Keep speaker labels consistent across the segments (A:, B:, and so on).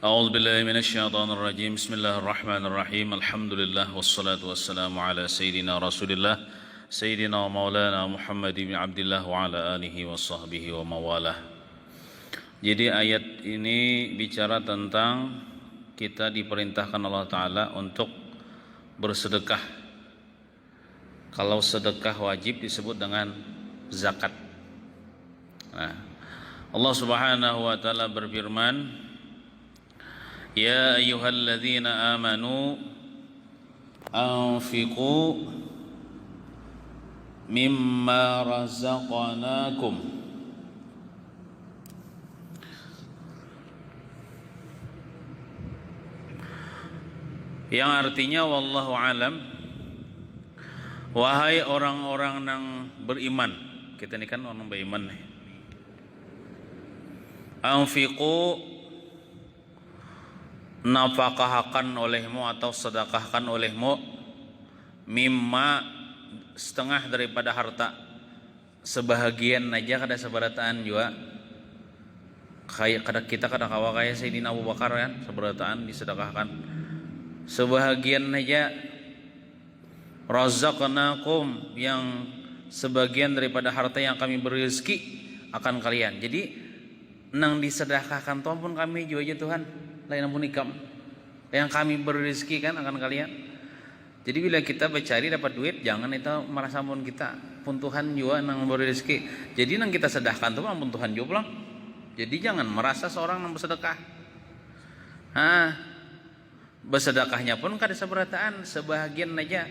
A: أعوذ بالله من الشيطان الرجيم بسم الله الرحمن الرحيم الحمد لله والصلاة والسلام على سيدنا رسول الله سيدنا ومولانا محمد بن عبد الله وعلى آله وصحبه ومواله. Jadi ayat ini bicara tentang kita diperintahkan Allah Ta'ala untuk bersedekah. Kalau sedekah wajib disebut dengan zakat. Nah, Allah Subhanahu wa Ta'ala berfirman, Ya ayyuhalladzina amanu anfiqu mimma razaqnakum yang artinya wallahu alam, wahai orang-orang yang beriman. Kita ini kan orang beriman nih. Anfiqu, nafkahkan olehmu atau sedekahkan olehmu, mimma, setengah daripada harta, sebahagian aja kada seberataan juga. Kayak kita kada kawa kayak Sayyidina Abu Bakar kan, seberataan disedekahkan sebahagian aja. Razaqnakum, yang sebagian daripada harta yang kami beri rezeki akan kalian. Jadi nang disedekahkan tuh pun kami juga aja Tuhan, lain ampun ikam yang kami beri rezeki kan akan kalian. Jadi bila kita bercari dapat duit, jangan itu merasa pun kita pun Tuhan juga nang beri rezeki. Jadi nang kita sedekahkan tuh pun Tuhan juga pulang. Jadi jangan merasa seorang nang bersedekah. Bersedekahnya pun kada seberataan, sebahagian aja.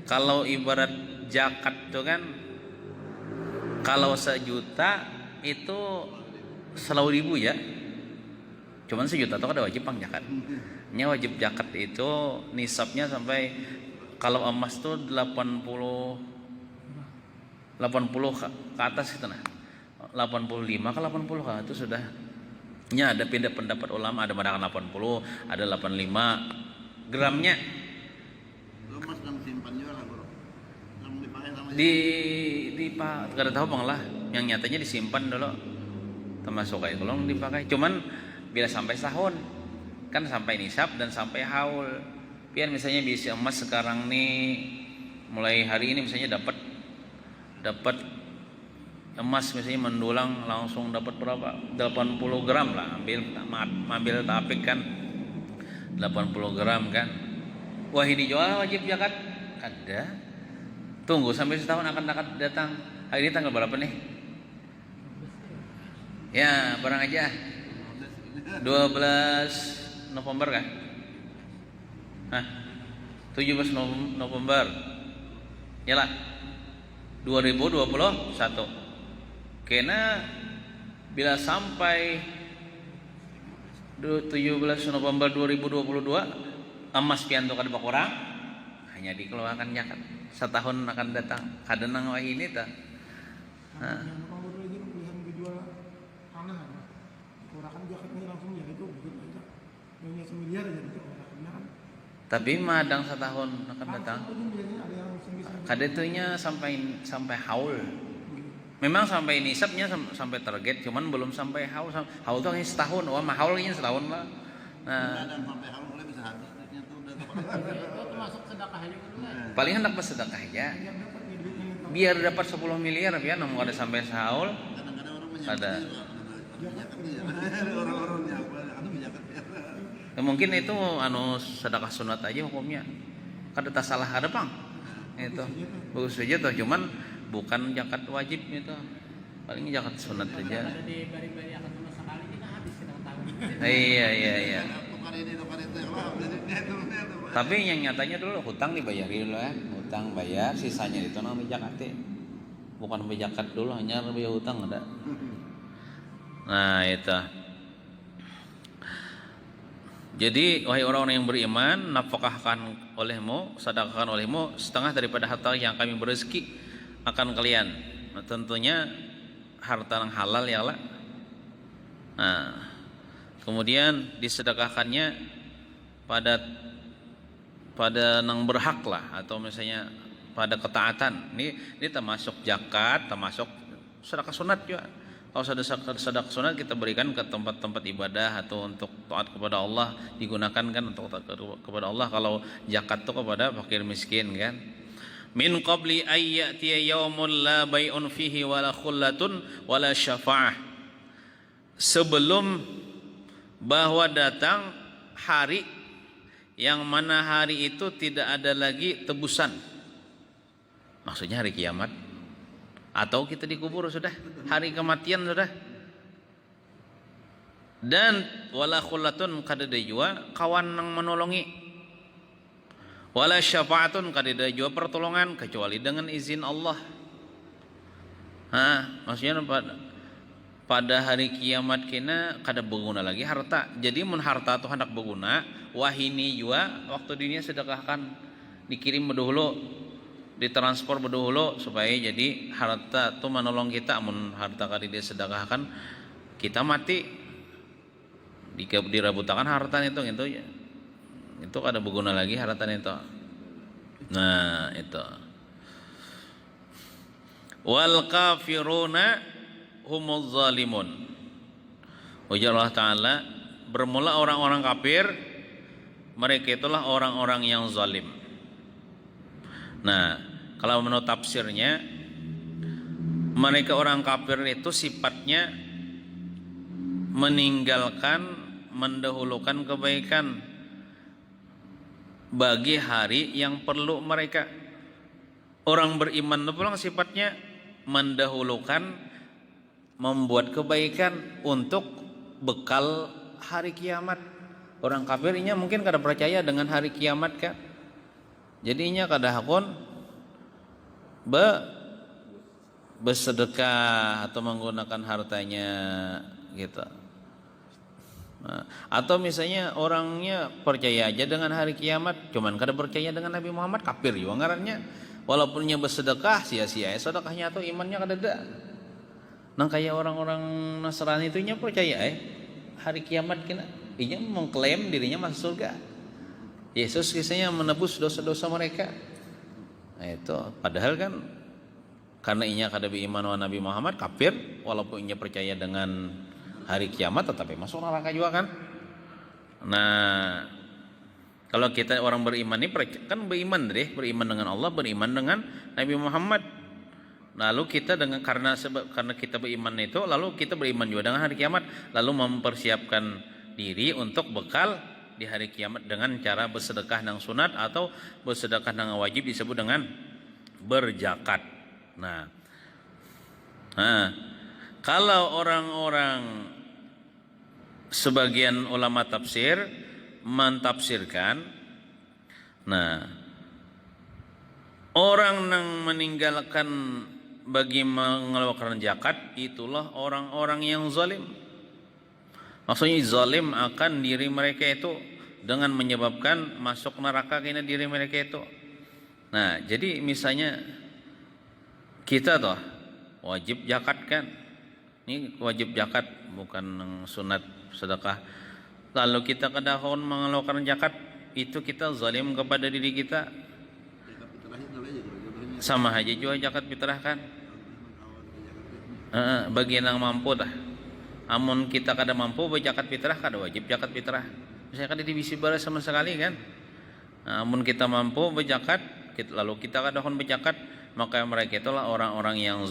A: Kalau ibarat zakat tuh kan, kalau 1 juta itu 100.000 ya. Cuman 1 juta itu ada wajib pang zakat. Nya wajib zakat itu nisabnya sampai, kalau emas tuh 80 ke atas itu nah. 85 ke 80 kan itu sudah. Nya ada pindah pendapat ulama, ada mengatakan 80, ada 85 gramnya.
B: Emas yang simpan juga lah, Bro. Yang dipakai sama
A: Di Pak, kada tahu bang lah. Yang nyatanya disimpan dulu. Termasuk kayak tolong dipakai. Cuman bila sampai setahun kan, sampai nisab dan sampai haul. Pian misalnya bisa emas sekarang nih, mulai hari ini misalnya dapat emas misalnya mendulang langsung dapat berapa, 80 gram lah, ambil tapik kan 80 gram kan. Wah ini jual wajib zakat ada. Tunggu sampai setahun akan datang. Hari ini tanggal berapa nih? Ya barang aja 12 November kan? 17 November. Yalah 2021. Karena bila sampai 17 November 2022 emas pianto kada berkurang, hanya dikeluarkan zakat. Setahun akan datang. Kada nang ini ta.
C: Yang orang bodoh ini pilihan dijual tanah apa? Kurangkan jaketnya langsung ya itu begitu aja. Yang 1 miliar aja itu kurangnya kan.
A: Tapi madang setahun akan datang. Kada itunya sampai haul. Memang sampai nisabnya sampai target, cuman belum sampai haul. Haul tuh hanya setahun. Wah haulnya setahun lah. Nah,
B: ada sampai haul mulai bisa habis duitnya tuh udah
C: Itu termasuk sedekah aja kan?
A: paling hendak bersedekah aja. Biar dapat 10 miliar biar namun ada sampai haul.
B: kadang-kadang orang
A: Ada.
B: Orang-orang ada menjakat ya.
A: Ya, mungkin itu sedekah sunat aja hukumnya. Kada tak salah ada bang. Itu bagus saja tuh, cuman bukan zakat wajib itu. Paling zakat sunat aja.
C: Ada di bari-bari akan sama sekali kita habis kita tahu.
A: Iya.
B: Tukar ini tukar itu yang lah.
A: Tapi yang nyatanya dulu hutang dibayari dulu ya. Hutang bayar, sisanya itu namanya zakat. Bukan zakat dulu, hanya bayar hutang ada. Nah itu. Jadi wahai orang-orang yang beriman, nafkahkan olehmu, sedekahkan olehmu setengah daripada harta yang kami berezeki akan kalian. Nah, tentunya harta yang halal ya lah. Nah, kemudian disedekahkannya pada nang berhak lah, atau misalnya pada ketaatan. Ini termasuk zakat, termasuk sedekah sunat juga. Kalau sedekah sunat kita berikan ke tempat-tempat ibadah atau untuk taat kepada Allah, digunakan kan untuk taat kepada Allah. Kalau zakat itu kepada fakir miskin kan. Min qabli ay ya'tiya yaumun la bai'un fihi wala khullatun wala syafa'ah. Sebelum bahwa datang hari yang mana hari itu tidak ada lagi tebusan. Maksudnya hari kiamat. Atau kita dikubur sudah, hari kematian sudah. Dan wala khullatun kadada jua kawan yang menolongi. Wala syafaatun kadada jua pertolongan kecuali dengan izin Allah. Maksudnya pada hari kiamat kena kada berguna lagi harta. Jadi mun harta tu hendak berguna, wahini jua waktu dunia sedekahkan, dikirim dahulu, ditransfer dahulu supaya jadi harta tu menolong kita. Mun harta kali dia sedekahkan kita mati dirabutakan harta itu kada berguna lagi harta itu. Nah itu wal kafiruna humuz zalimun. Ujar Allah Ta'ala, bermula orang-orang kafir, mereka itulah orang-orang yang zalim. Nah, kalau menurut tafsirnya, mereka orang kafir itu sifatnya meninggalkan, mendahulukan kebaikan bagi hari yang perlu mereka. Orang beriman itu pulang sifatnya mendahulukan, membuat kebaikan untuk bekal hari kiamat. Orang kafirnya mungkin kada percaya dengan hari kiamat kan. Jadinya kada hakun bersedekah atau menggunakan hartanya gitu. Nah, atau misalnya orangnya percaya aja dengan hari kiamat, cuman kada percaya dengan Nabi Muhammad, kafir juga ngarannya. Walaupun bersedekah sia-sia sedekahnya atau imannya kada ada. Nang kayak orang-orang Nasrani itu nya percaya hari kiamat kena, inya mengklaim dirinya masuk surga. Yesus kisahnya menebus dosa-dosa mereka. Nah itu padahal kan karena inya kada beriman dengan Nabi Muhammad, kafir, walaupun inya percaya dengan hari kiamat tetapi masuk neraka juga kan. Nah kalau kita orang beriman ini kan beriman dengan Allah, beriman dengan Nabi Muhammad. Lalu kita karena kita beriman itu, lalu kita beriman juga dengan hari kiamat, lalu mempersiapkan diri untuk bekal di hari kiamat dengan cara bersedekah nang sunat atau bersedekah nang wajib disebut dengan berzakat. Nah, kalau orang-orang sebagian ulama tafsir mentafsirkan, nah orang yang meninggalkan bagi mengeluarkan zakat itulah orang-orang yang zalim. Maksudnya zalim akan diri mereka itu dengan menyebabkan masuk neraka kena diri mereka itu. Nah, jadi misalnya kita toh wajib zakat kan. Ini wajib zakat bukan sunat sedekah. Lalu kita kedahun mengeluarkan zakat, itu kita zalim kepada diri kita. Sama aja juga zakat fitrah kan. Bagi yang mampu dah. Amun kita kada mampu berzakat fitrah, kada wajib zakat fitrah. Misalnya kada divisi balas sama sekali kan. Amun kita mampu berzakat, lalu kita kada kon berzakat, maka mereka itulah orang-orang yang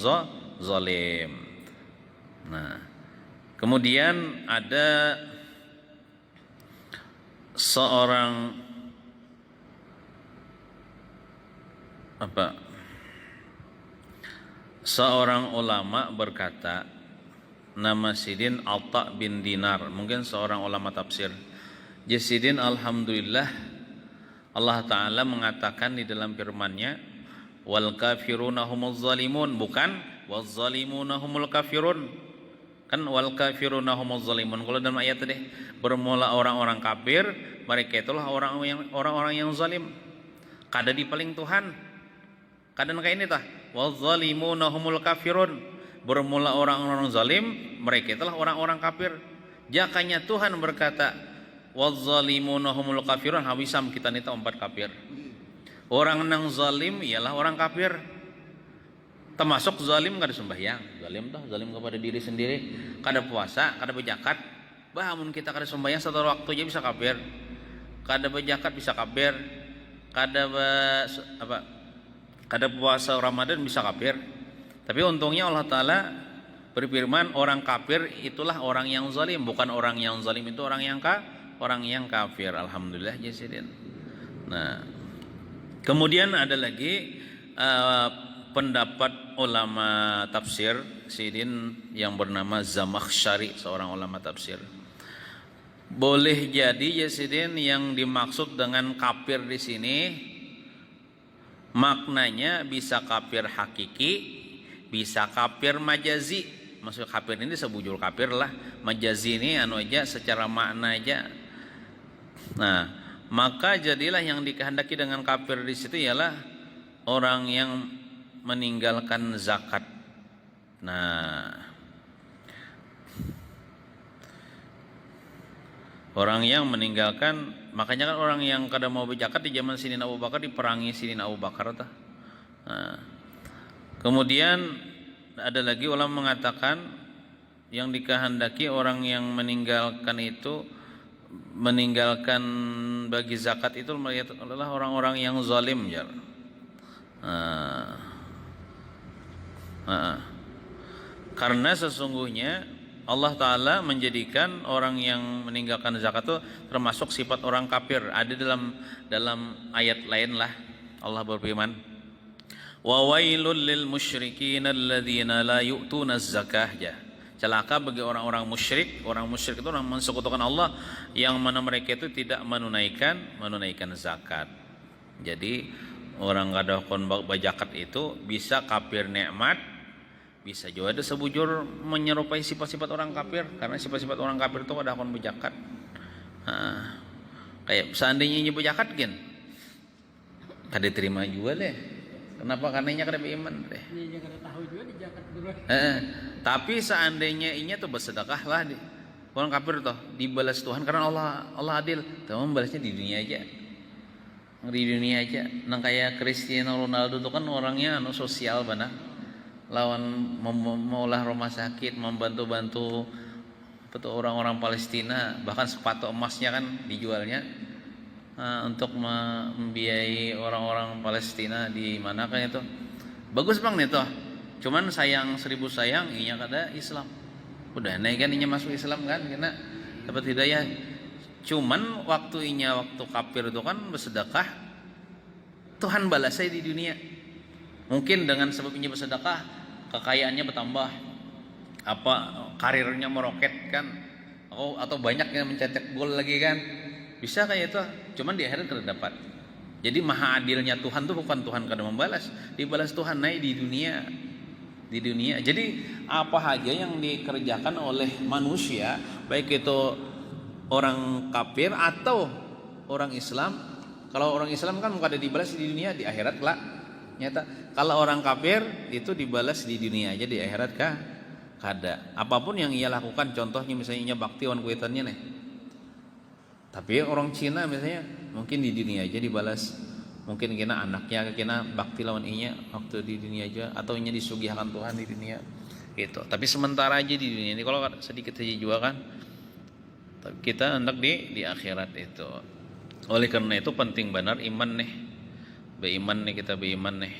A: zalim. Nah, kemudian ada seorang ulama berkata, nama Sidin Alta bin Dinar, mungkin seorang ulama tafsir. Jasidin, alhamdulillah Allah Ta'ala mengatakan di dalam firman-Nya, wal kafiruna humuz zalimun, bukan wal zalimuna humul kafirun. Kan wal kafiruna humuz zalimun. Kalau dalam ayat tadi bermula orang-orang kafir, mereka itulah orang-orang yang zalim. Kada dipaling Tuhan. Kadang kayak ini tah, wal zalimuna humul kafirun. Bermula orang-orang zalim, mereka itulah orang-orang kafir. Jakanya Tuhan berkata, waz-zalimuna humul kafirun, hawisam kita nita 4 kafir. Orang nang zalim ialah orang kafir. termasuk zalim kada sembahyang, zalim kepada diri sendiri, kada puasa, kada berzakat. Bah mun kita kada sembahyang satu waktu aja bisa kafir, kada berzakat bisa kafir, kada puasa Ramadan bisa kafir. Tapi untungnya Allah Ta'ala berfirman orang kafir itulah orang yang zalim, bukan orang yang zalim itu orang yang kafir. Alhamdulillah jasidin. Nah, kemudian ada lagi pendapat ulama tafsir sidin yang bernama Zamakhsyari, seorang ulama tafsir. Boleh jadi jasidin yang dimaksud dengan kafir di sini maknanya bisa kafir hakiki, bisa kafir majazi. Maksud kafir ini sebujur kafir lah, majazi ini anu aja secara makna aja. Nah, maka jadilah yang dikehendaki dengan kafir di situ ialah orang yang meninggalkan zakat. Nah, orang yang meninggalkan, makanya kan orang yang kada mau berzakat di zaman Sidin Abu Bakar diperangi Sidin Abu Bakar tah. Nah, kemudian ada lagi ulama mengatakan yang dikehendaki orang yang meninggalkan itu, meninggalkan bagi zakat itu adalah orang-orang yang zalim ya. Karena sesungguhnya Allah Ta'ala menjadikan orang yang meninggalkan zakat itu termasuk sifat orang kafir. Ada dalam ayat lain lah Allah berfirman, wa wailul lil musyrikin alladzina la yu'tuna zakah. Celaka bagi orang-orang musyrik. Orang musyrik itu orang mensekutukan Allah yang mana mereka itu tidak menunaikan zakat. Jadi orang kada kon bajakat itu bisa kafir nikmat, bisa juga ada sebujur menyerupai sifat-sifat orang kafir, karena sifat-sifat orang kafir itu kada kon bajakat. Kayak seandainya ini bajakat kan kada terima juga deh. Kenapa? Karena kada beriman deh.
D: Dia kada tahu juga di zakat dulu.
A: Tapi seandainya inya tuh bersedekah lah orang kafir tuh dibalas Tuhan karena Allah adil. Tuh membalasnya di dunia aja. Di dunia aja. Nang kayak Cristiano Ronaldo tuh kan orangnya sosial banget. Lawan maulah rumah sakit, membantu-bantu orang-orang Palestina, bahkan sepatu emasnya kan dijualnya untuk membiayai orang-orang Palestina di mana kan itu. Bagus bang nih tuh. Cuman sayang 1000 sayang inya kada Islam. Udah naik kan inya masuk Islam kan karena dapat hidayah. Cuman waktu kafir itu kan bersedekah, Tuhan balas saya di dunia. Mungkin dengan sebab inya bersedekah, kekayaannya bertambah, karirnya meroket kan, atau banyak yang mencetak gol lagi kan, bisa kayak itu. Cuman di akhirat kada dapat. Jadi maha adilnya Tuhan tuh bukan Tuhan kada membalas, dibalas Tuhan naik di dunia. Jadi apa aja yang dikerjakan oleh manusia, baik itu orang kafir atau orang Islam. Kalau orang Islam kan kada dibalas di dunia, di akhirat lah. Nyata. Kalau orang kafir itu dibalas di dunia aja, di akhirat kah? Kada. Apapun yang ia lakukan, contohnya misalnya bakti wan kuitannya nih. Tapi orang Cina misalnya mungkin di dunia aja dibalas. Mungkin kena anaknya kena bakti lawan inya waktu di dunia aja, atau inya disugihakan Tuhan di dunia gitu. Tapi sementara aja di dunia ini, kalau sedikit saja juga kan. Tapi kita hendak di akhirat itu. Oleh karena itu penting benar iman nih. Kita beriman nih.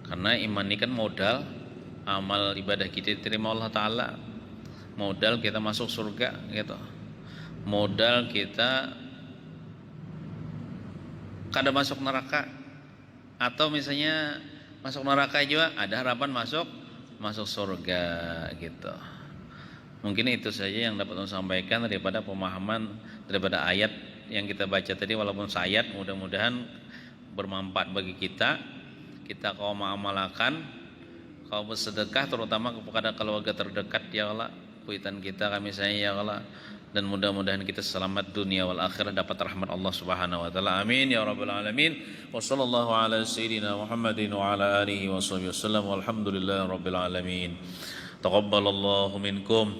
A: Karena iman ini kan modal amal ibadah kita diterima Allah Ta'ala. Modal kita masuk surga gitu. Modal kita kada masuk neraka, atau misalnya masuk neraka juga ada harapan masuk surga gitu. Mungkin itu saja yang dapat saya sampaikan daripada pemahaman daripada ayat yang kita baca tadi. Walaupun sayat, mudah-mudahan bermanfaat bagi kita kau mengamalkan, kau bersedekah terutama kepada keluarga terdekat ya Allah, kuitan kita kami sayang ya Allah. Dan mudah-mudahan kita selamat dunia wal akhirah, dapat rahmat Allah Subhanahu wa taala. Amin ya rabbal alamin. Wa sallallahu ala sayyidina Muhammadin wa ala alihi wa sahbihi wasallam. Walhamdulillahirabbil alamin. Taqabbalallahu minkum